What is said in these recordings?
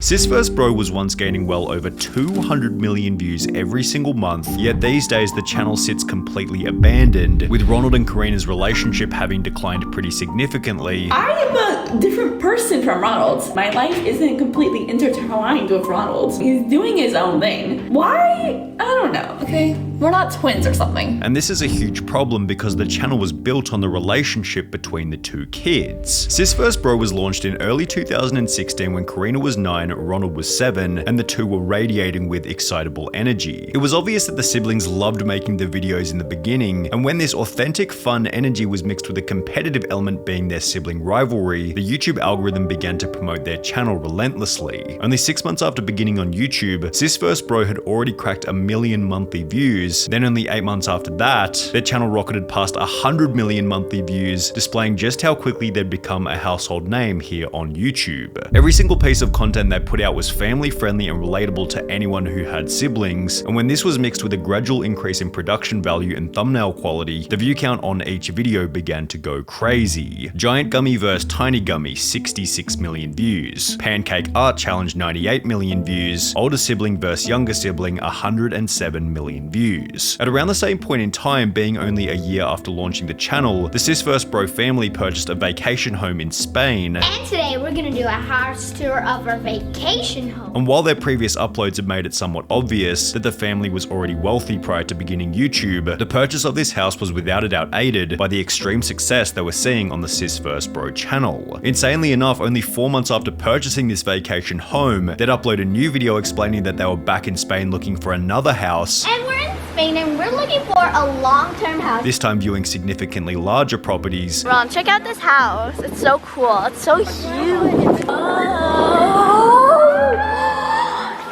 SIS First Bro was once gaining well over 200 million views every single month, yet these days the channel sits completely abandoned, with Ronald and Karina's relationship having declined pretty significantly. I am a different person from Ronald. My life isn't completely intertwined with Ronald. He's doing his own thing. Why? I don't know, okay? We're not twins or something. And this is a huge problem because the channel was built on the relationship between the two kids. SIS First Bro was launched in early 2016 when Karina was 9, Ronald was 7, and the two were radiating with excitable energy. It was obvious that the siblings loved making the videos in the beginning, and when this authentic, fun energy was mixed with a competitive element being their sibling rivalry, the YouTube algorithm began to promote their channel relentlessly. Only 6 months after beginning on YouTube, SIS First Bro had already cracked 1 million monthly views. Then only 8 months after that, their channel rocketed past 100 million monthly views, displaying just how quickly they'd become a household name here on YouTube. Every single piece of content they put out was family friendly and relatable to anyone who had siblings, and when this was mixed with a gradual increase in production value and thumbnail quality, the view count on each video began to go crazy. Giant Gummy vs Tiny Gummy, 66 million views. Pancake Art Challenge, 98 million views. Older sibling vs younger sibling, 107 million views. At around the same point in time, being only a year after launching the channel, the SIS First Bro family purchased a vacation home in Spain. And today we're gonna do a house tour of our vacation home. And while their previous uploads had made it somewhat obvious that the family was already wealthy prior to beginning YouTube, the purchase of this house was without a doubt aided by the extreme success they were seeing on the SIS First Bro channel. Insanely enough, only 4 months after purchasing this vacation home, they'd upload a new video explaining that they were back in Spain looking for another house. And we're in Spain and we're looking for a long-term house. This time viewing significantly larger properties. Ron, check out this house. It's so cool. It's so huge.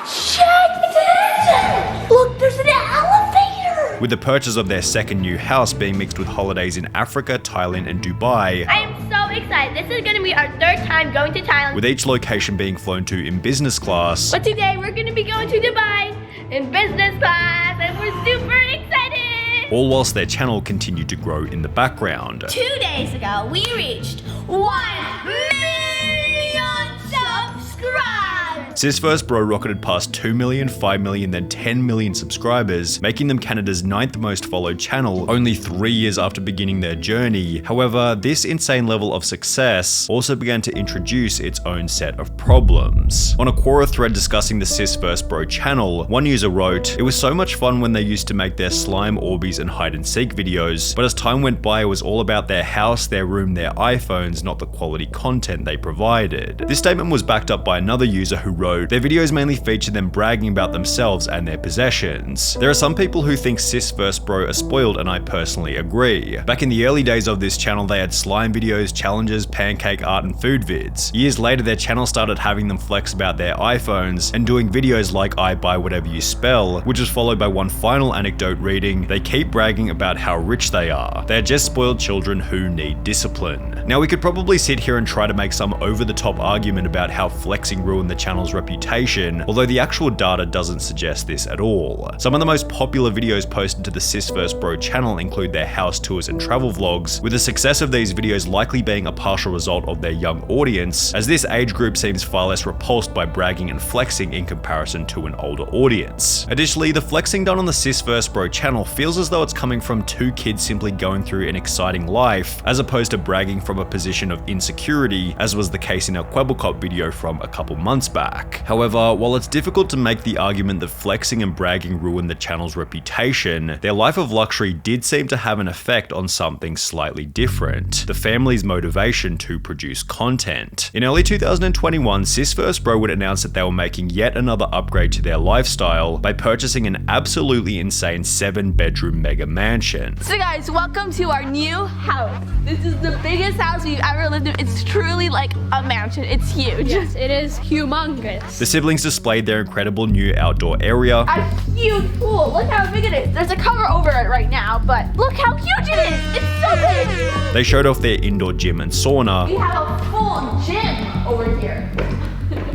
Check it! Look, there's an elevator! With the purchase of their second new house being mixed with holidays in Africa, Thailand, and Dubai. I am so excited. This is going to be our 3rd time going to Thailand. With each location being flown to in business class. But today we're going to be going to Dubai in business class and we're super excited! All whilst their channel continued to grow in the background. 2 days ago, we reached 1 million subscribers! SIS First Bro rocketed past 2 million, 5 million, then 10 million subscribers, making them Canada's 9th most followed channel only 3 years after beginning their journey. However, this insane level of success also began to introduce its own set of problems. On a Quora thread discussing the SIS First Bro channel, one user wrote, "It was so much fun when they used to make their slime Orbeez and hide and seek videos, but as time went by it was all about their house, their room, their iPhones, not the quality content they provided." This statement was backed up by another user who wrote, "Their videos mainly feature them bragging about themselves and their possessions. There are some people who think SIS First Bro are spoiled, and I personally agree. Back in the early days of this channel they had slime videos, challenges, pancake art, and food vids. Years later their channel started having them flex about their iPhones and doing videos like I buy whatever you spell, which was followed by one final anecdote reading, they keep bragging about how rich they are. They're just spoiled children who need discipline." Now we could probably sit here and try to make some over-the-top argument about how flexing ruined the channel's reputation, although the actual data doesn't suggest this at all. Some of the most popular videos posted to the SIS First Bro channel include their house tours and travel vlogs, with the success of these videos likely being a partial result of their young audience, as this age group seems far less repulsed by bragging and flexing in comparison to an older audience. Additionally, the flexing done on the SIS First Bro channel feels as though it's coming from two kids simply going through an exciting life, as opposed to bragging from a position of insecurity, as was the case in our Kwebbelkop video from a couple months back. However, while it's difficult to make the argument that flexing and bragging ruined the channel's reputation, their life of luxury did seem to have an effect on something slightly different: the family's motivation to produce content. In early 2021, SIS First Bro would announce that they were making yet another upgrade to their lifestyle by purchasing an absolutely insane 7-bedroom mega mansion. So guys, welcome to our new house. This is the biggest house we've ever lived in. It's truly like a mansion. It's huge. Yes, it is humongous. The siblings displayed their incredible new outdoor area. A huge pool. Look how big it is. There's a cover over it right now, but look how huge it is. It's so big. They showed off their indoor gym and sauna. We have a full gym over here.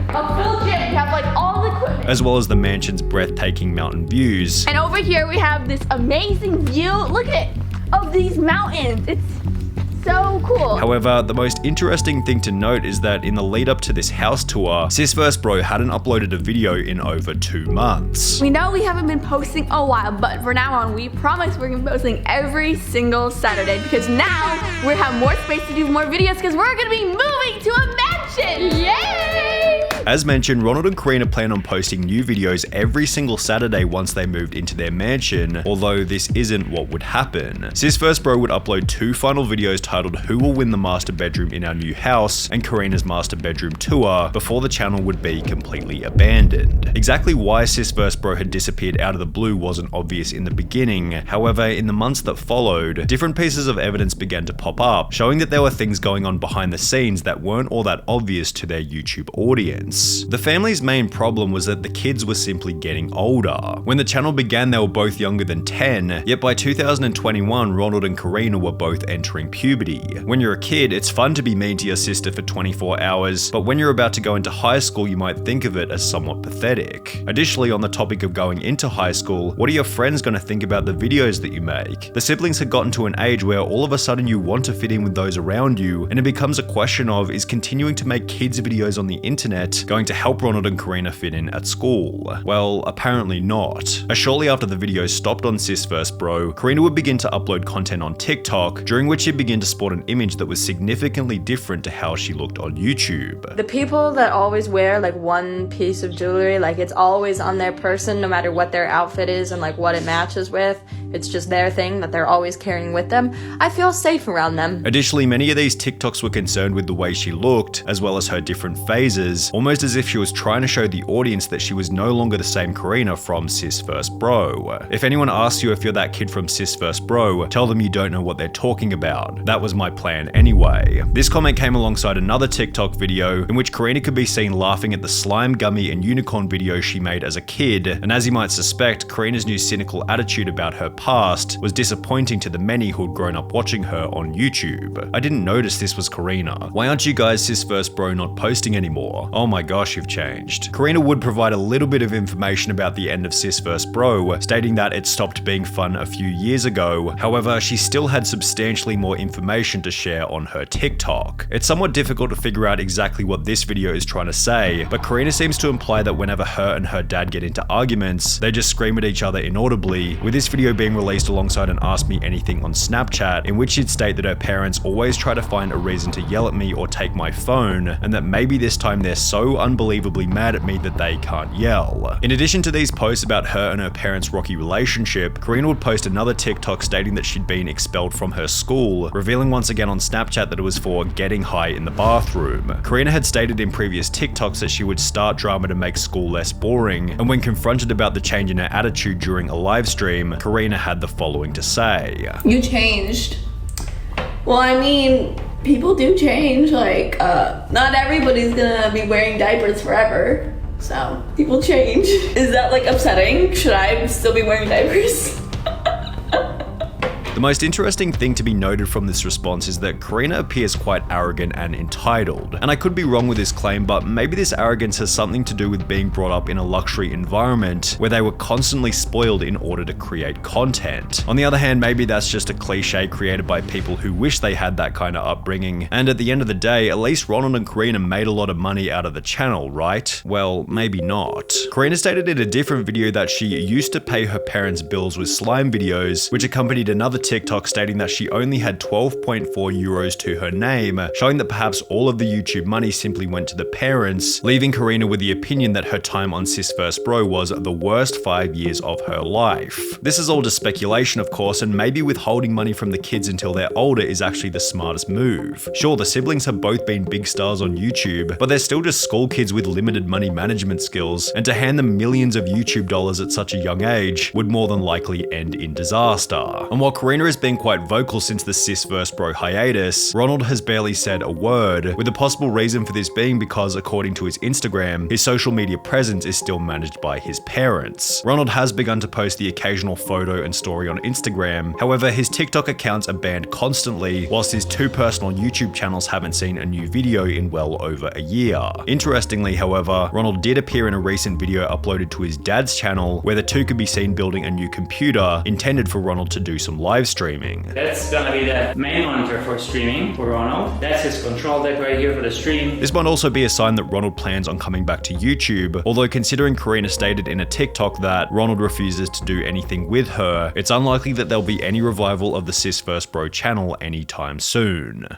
A full gym. We have like all the equipment. As well as the mansion's breathtaking mountain views. And over here we have this amazing view. Look at it. Of these mountains. It's so cool. However, the most interesting thing to note is that in the lead up to this house tour, Sis vs Bro hadn't uploaded a video in over 2 months. We know we haven't been posting a while, but from now on, we promise we're gonna be posting every single Saturday because now we have more space to do more videos because we're gonna be moving to a mansion. Yay! As mentioned, Ronald and Karina plan on posting new videos every single Saturday once they moved into their mansion, although this isn't what would happen. Sis vs Bro would upload 2 final videos titled Who Will Win the Master Bedroom in Our New House and Karina's Master Bedroom Tour before the channel would be completely abandoned. Exactly why Sis vs Bro had disappeared out of the blue wasn't obvious in the beginning. However, in the months that followed, different pieces of evidence began to pop up, showing that there were things going on behind the scenes that weren't all that obvious to their YouTube audience. The family's main problem was that the kids were simply getting older. When the channel began, they were both younger than 10, yet by 2021, Ronald and Karina were both entering puberty. When you're a kid, it's fun to be mean to your sister for 24 hours, but when you're about to go into high school, you might think of it as somewhat pathetic. Additionally, on the topic of going into high school, what are your friends going to think about the videos that you make? The siblings had gotten to an age where all of a sudden you want to fit in with those around you, and it becomes a question of, is continuing to make kids videos on the internet going to help Ronald and Karina fit in at school? Well, apparently not. As shortly after the videos stopped on Sis vs Bro, Karina would begin to upload content on TikTok, during which she'd begin to sport an image that was significantly different to how she looked on YouTube. The people that always wear like one piece of jewelry, like it's always on their person no matter what their outfit is and like what it matches with, it's just their thing that they're always carrying with them, I feel safe around them. Additionally, many of these TikToks were concerned with the way she looked, as well as her different phases, almost as if she was trying to show the audience that she was no longer the same Karina from Sis vs Bro. If anyone asks you if you're that kid from Sis vs Bro, tell them you don't know what they're talking about. That was my plan anyway. This comment came alongside another TikTok video in which Karina could be seen laughing at the slime, gummy, and unicorn videos she made as a kid, and as you might suspect, Karina's new cynical attitude about her past was disappointing to the many who'd grown up watching her on YouTube. I didn't notice this was Karina. Why aren't you guys Sis vs Bro not posting anymore? Oh my gosh, you've changed. Karina would provide a little bit of information about the end of Sis vs Bro, stating that it stopped being fun a few years ago. However, she still had substantially more information to share on her TikTok. It's somewhat difficult to figure out exactly what this video is trying to say, but Karina seems to imply that whenever her and her dad get into arguments, they just scream at each other inaudibly, with this video being released alongside an Ask Me Anything on Snapchat, in which she'd state that her parents always try to find a reason to yell at me or take my phone, and that maybe this time they're so unbelievably mad at me that they can't yell. In addition to these posts about her and her parents' rocky relationship, Karina would post another TikTok stating that she'd been expelled from her school, revealing once again on Snapchat that it was for getting high in the bathroom. Karina had stated in previous TikToks that she would start drama to make school less boring, and when confronted about the change in her attitude during a live stream, Karina had the following to say. You changed. Well, I mean, people do change. Like, not everybody's gonna be wearing diapers forever. So, people change. Is that like upsetting? Should I still be wearing diapers? The most interesting thing to be noted from this response is that Karina appears quite arrogant and entitled. And I could be wrong with this claim, but maybe this arrogance has something to do with being brought up in a luxury environment where they were constantly spoiled in order to create content. On the other hand, maybe that's just a cliche created by people who wish they had that kind of upbringing. And at the end of the day, at least Ronald and Karina made a lot of money out of the channel, right? Well, maybe not. Karina stated in a different video that she used to pay her parents' bills with slime videos, which accompanied another TikTok stating that she only had 12.4 euros to her name, showing that perhaps all of the YouTube money simply went to the parents, leaving Karina with the opinion that her time on Sis vs Bro was the worst 5 years of her life. This is all just speculation, of course, and maybe withholding money from the kids until they're older is actually the smartest move. Sure, the siblings have both been big stars on YouTube, but they're still just school kids with limited money management skills, and to hand them millions of YouTube dollars at such a young age would more than likely end in disaster. And while Karina has been quite vocal since the Sis vs Bro hiatus, Ronald has barely said a word, with the possible reason for this being because, according to his Instagram, his social media presence is still managed by his parents. Ronald has begun to post the occasional photo and story on Instagram, however his TikTok accounts are banned constantly, whilst his 2 personal YouTube channels haven't seen a new video in well over a year. Interestingly, however, Ronald did appear in a recent video uploaded to his dad's channel, where the two could be seen building a new computer intended for Ronald to do some live live streaming. That's gonna be the main monitor for streaming for Ronald. That's his control deck right here for the stream. This might also be a sign that Ronald plans on coming back to YouTube, although considering Karina stated in a TikTok that Ronald refuses to do anything with her, it's unlikely that there'll be any revival of the SIS vs Bro channel anytime soon.